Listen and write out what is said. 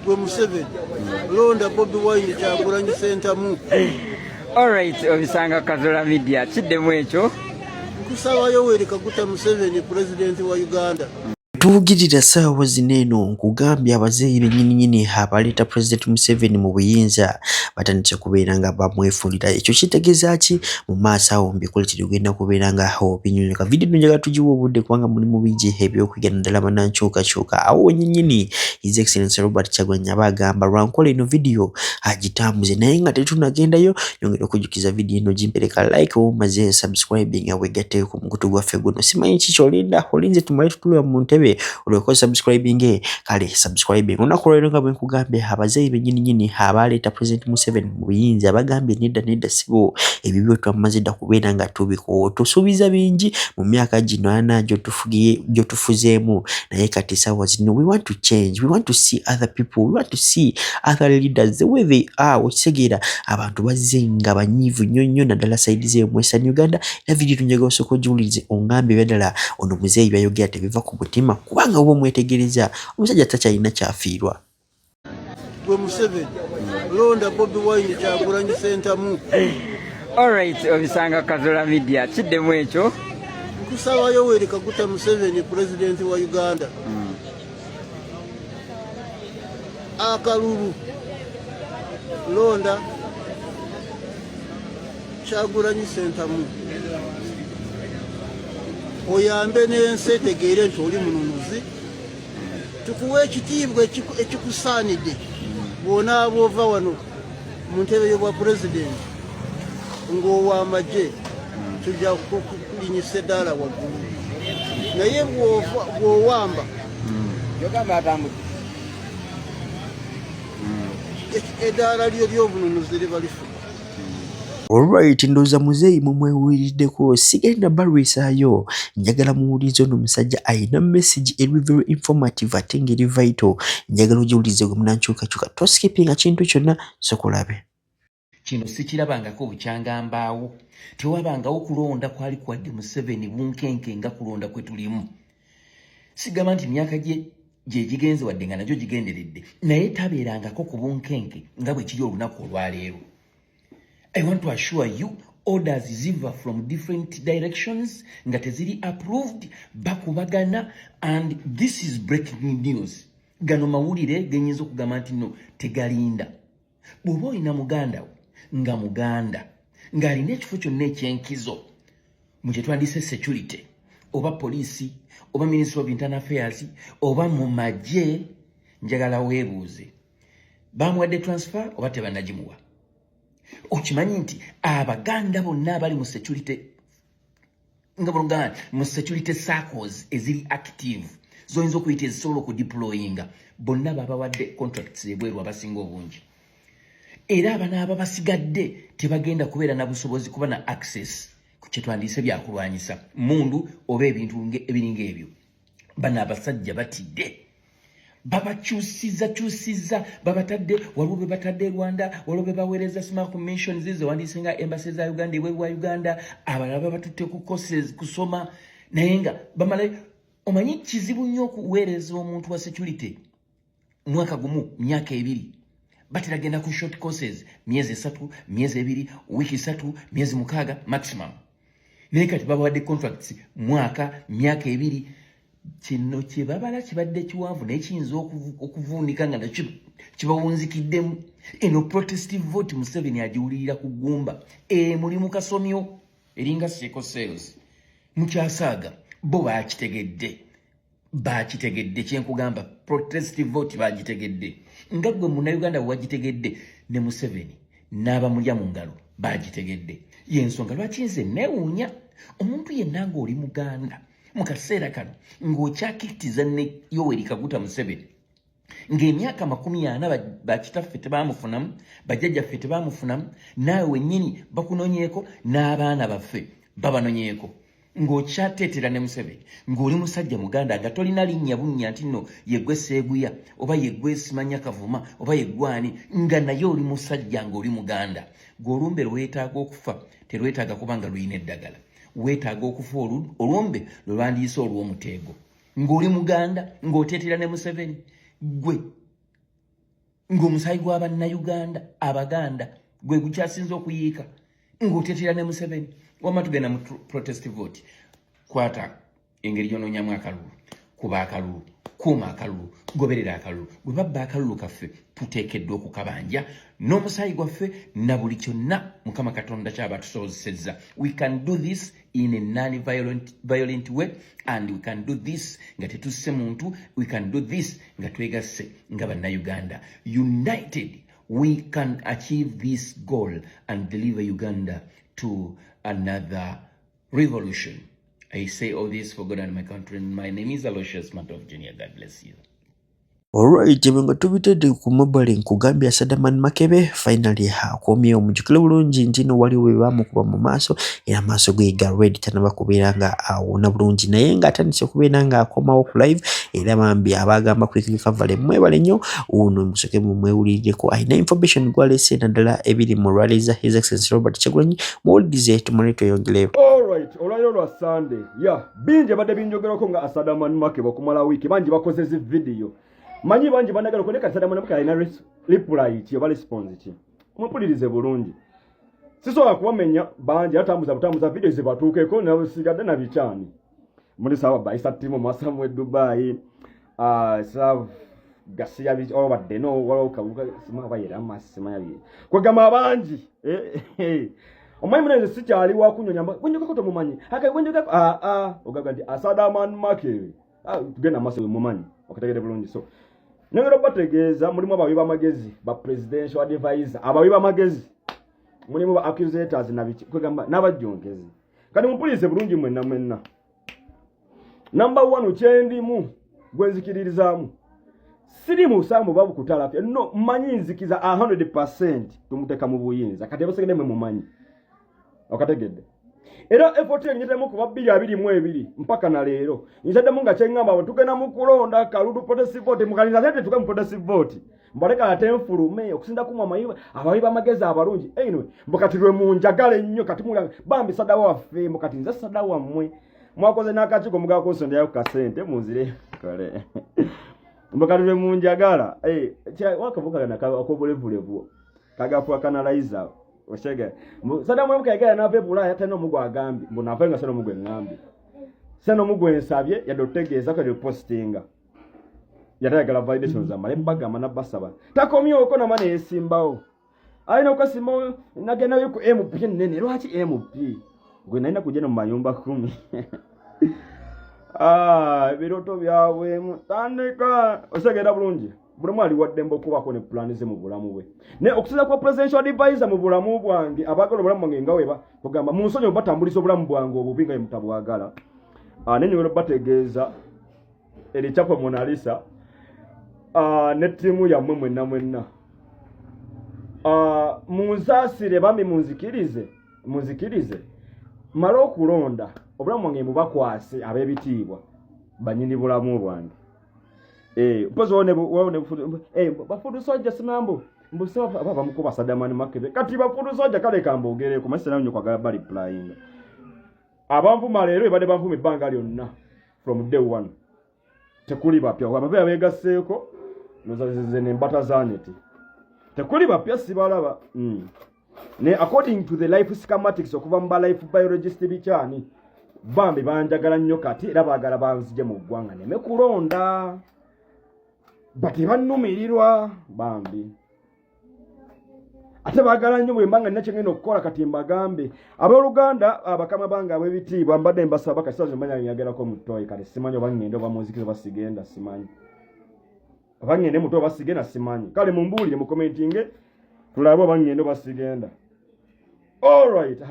gwe Museveni londa Bobi Wine Kyagulanyi Ssentamu. Alright, obisanga Kazola Media kiddemu ekyo. Nkusaba Yoweri Kaguta Museveni President wa Uganda. Tuvugirira ssaawa zino eno nkugambye abazeeyi bennyininyini abaleeta President Museveni mu buyinza batandise kubeera nga bamwefuulira. Ekyo kitegeeza ki? Mu maaso awo mbikole kirigenda kubeera nga awo binyonyoka. Vidiyo eno njagala tugiwa obudde kubanga mulimu bingi eby'okwiga naddala bannankyukakyuka. Awo wennyini His Excellency Robert Kyagulanyi aba agamba lwankola eno vidiyo agitambuze, naye nga tetunagendayo yongera okujjukiza vidiyo eno gimpereka like omaze subscribing awegatte ku mukutu gwaffe guno. Simanyi ki ky'olinda, olinze tumale tutulira mu ntebe uloko subscribing kale subscribing unakolero nga bwe nkugambye abazeeyi bennyininyini abaleeta President Museveni mu buyinza bagambye nedda sibo ebibyo twamaze dda kubeera nga tubiko tusuubiza bingi mu myaka gino ana gyo tufuzeemu, naye kati ssaawa zino we want to change, we want to see other people, we want to see other leaders the way they are. Okitegeera abantu bazze nga banyiivu nnyo naddala sayidi z'emu Western Uganda. Era vidiyo tunjagala osooka ogiwulirize ongambe ebyadala ono muzeeyi byayogera tebiva ku mutima kubanga oba omwetegereza omusajja takyalina kyafiirwa. Gwe Museveni londa Bobi Wine Kyagulanyi Ssentamu. Alright, obisanga Kazola Media kiddemu ekyo. Nkusaba Yoweri Kaguta Museveni President wa Uganda. Akalulu londa Kyagulanyi Ssentamu. Oyambe n'ensi etegeere nti oli mununuzi, tukuwa ekitiibwa ekikusaanidde bw'onaaba ova wano mu ntebe y'obwa pulezidenti ng'ow'amagye tujja kulinyisa eddaala waggulu, naye bw'owamba eddaala lyo ly'obununuzi liba lifu. Alright, ndowooza muzeeyi mumwewuliriddeko, sigenda balwisaayo, njagala muwulirize ono omusajja ayina message eri very informative ate ngeri vital, njagala ogiwulirize gwe munnankyukakyuka toskipinga kintu kyonna sokolabe. Kino sikirabangako bukyangambaawo, tewabangawo kulonda kwali kwadde Museveni bunkenke nga kulonda kwe tulimu. Sigamba nti myaka gye gigenze wadde nga nagyo gigenderedde, naye tabeerangako ku bunkenke nga bwe kiri olunaku olwaleero. I want to assure you, orders ziva from different directions, nga teziri approved, bakubagana, and this is breaking news. Gano mawulire genyinza okugamba nti no tegalinda. Bw'oba olina muganda nga muganda ng'alina ekifo kyonna ekyenkizo mu kye twandise security oba poliisi oba Ministry of Internal Affairs oba mu magye, njagala weebuuze bamuwadde transfer oba tebanagimuwa. Okimanyi nti abaganda bonna abali mu security nga bulungana mu security circles eziri active zoyinza okuyita ezisobola okudeployinga bonna babawadde contracts ebweru abasinga obungi, era abanaaba basigadde tebagenda kubeera na busobozi kuba na access ku kye twandiyise byakulwanyisa mundu oba ebintu ebiringa ebyo. Bano abasajja batidde babakyusiza babatadde waliwo be batadde Rwanda, waliwo be baweereza smart commission zizo wandiyise nga embassy za Uganda ebweru wa Uganda, abalala babatutte ku courses kusoma, naye nga bamala. Omanyi kizibu nnyo okuweereza omuntu wa security mwaka gumu myaka ebiri, batiragenda ku short courses myezi 3 myezi 2 wiki 3 myezi 6 maximum, naye kati babawadde contracts mwaka myaka ebiri. Kino kibabala kibadde kiwanvu naye kiyinza okuvuunika nga nakyo kibawunzikiddemu. Eno protestive vote Museveni agiwulirira ku ggumba, muli mu kasomyo eringa Seco Sales mukyasaaga bo bakitegedde kyenkugamba protestive vote bagitegedde nga gwe Munnayuganda wagitegedde ne Museveni n'abamulya mu ngalo bagitegedde. Yensonga lwaki nze neewuunya omuntu yenna ng'oli Muganda mu kaseera kano ng'okyakikitiza ne Yoweri Kaguta Museveni ng'emyaka 40 bakitaffe tebaamufunamu, bajjajjaffe tebaamufunamu, naawe wennyini bakunoonyeeko n'abaana baffe babanonyeeko, ng'okyateetera ne Museveni ng'oli musajja Muganda nga tolina linnya bunnya nti nno yeggwe Seeguya oba yeggwe Simanya Kavuma oba yeggwani, nga naye oli musajja ng'oli Muganda. Gw'olumbe lwetaaga okufa terwetaaga kubanga luyina eddagala, weetaaga okufa olumbe lwe lwandiyise olw'omuteego. Ng'oli Muganda ng'oteetera ne Museveni, gwe ng'omusayi gw'Abannayuganda Abaganda gwe gukyasinza okuyiika ng'oteetera ne Museveni wamma tugenda mu protest vote kwata engeri gy'onoonyamu akalulu kuba akalulu kuuma akalulu goberera akalulu bwe babba akalulu kaffe tuteekeddwa okukabanja n'omusayi gwaffe na buli kyonna Mukama Katonda kyaba tusobozesezza. We can do this in a non-violent way and we can do this nga tetusse muntu. We can do this nga twegasse nga Bannayuganda. United we can achieve this goal and deliver Uganda to another revolution. I say all this for God and my country. My name is Aloysius Matov Jr. God bless you. Alright, nga tubitedde ku mobile nkugambya Sadaman Makebe finally akomye omujukile bulungi ntino wali we bamukuba mu maaso era maaso ge ga ready tanaba kubeera nga awona bulungi naye nga atandise kubeera nga akomawo ku live era bambi abagamba quickly cover mwebale nnyo uno musoke mu mwewulirireko ayina information gwalese naddala ebiri mu rallies His Excellency Robert Kyagulanyi muwulize tumale tweyongere. Alright, olwaliro lwa Sunday bingi badde binjogerako nga Sadaman Makebe okumala wiki bangi bakozeze video manyi banji banagala kuleka Sadaman Makebe alina reply ki oba response ki mupulirize bulungi sisobola kubamenya banji atambuza video zibatuukeko nabasigadde na bikyani muri sawa baisa timu masamu Dubai sav gasia bi obadde no wala okabuka sima bayera amasima yabi kwegama banji omanyi muneze sikyali wakunyonya kunyoka koto mumanyi akagwenjoka ogaga ndi Sadaman Makebe tugenda masawe mumanyi okategede bulungi so Nengero bategeeza mulimu abawiba amagezi ba presidential advisor abawiba amagezi mulimu ba accusators na biki kwegamba n'abajjongezi kati mupulise bulungi mwenna number 1 ukyendimu gwenzikiririzaamu siri mu samu babu kutala no manyi nzikiza 100% tumuteka mu buyinza kati abasegende mwe mumanyi okategedde era effort yenyetemu kuba 222 mpaka na leero nzadde munga kyengamba tugenda mu kulonda kaludu protest vote mukaliza zete tuka mu protest vote mbaleka atemfulume okusinda kumwa mayiba abayiba mageza abalungi anyway mbukatirwe mu njagale nnyo kati mulanga bambi sadawa waffe mukati nza sadawa mmwe mwakoze nakachiko mugako nsonda yo kasente munzire kale mbukatirwe mu njagala wakavuga na akobolevulevu kagafu akanaliza Oshega Sadamu mukayegera na vebula yate no mugwa agambi mbona avenga sano mugwe ngambi sano mugwe nsabye yadotegeeza ko repostinga yatayagala validations za male bagama na basaba takomyo oko na mane esimbawo ayina okasimo nagenda yuko MP nene lwaki MP gwe naina kujena mu mayumba 10 biroto byawe mutandika osegera bulungi buli mwali waddembo kubako ne plan ze mu bulamu bwe ne okusiza kwa presidential advisor mu bulamu bwange abagala obulamu bwange nga weba kugamba mu nsonyi batambuliza obulamu bwange obubinga mutabwagala nenyo wero bategeeza eri chapa Monalisa ne timu ya mmwe mwenna munzasire bambi munzikirize malo kulonda obulamu bwange mubakwase abebitiibwa banyini bulamu bwange pozo one bafudu soja sinambo mbuso baba mukuba Sadaman Makebe kati bafudu soja kale kambogere ku masana nyo kwa bali replying abamvu malero ebade bamvu mibanga lyonna from day 1 tekuli bapya ababe abegaseko nozazize ne mbata zaneti tekuli bapya sibalaba ne according to the life schematics okuva mba life biologist bichani bambi banjagala nnyo kati era bagala banzije mu ggwanga ne mekulonda bati bannumirirwa bambi ate bagala nnyo bwe mbanga nnakengenda okukola kati mbagambe abooluganda abakama banga ab'ebitiibwa mbadde mbasaba kasisazo manya nyagerako mu ttooyi kati simanyi oba ngende oba munzikizo basigenda simanyi oba ngende mu ttooyi basigenda simanyi kale mumbuulire mu commentinge tulabe oba ngende oba sigenda all right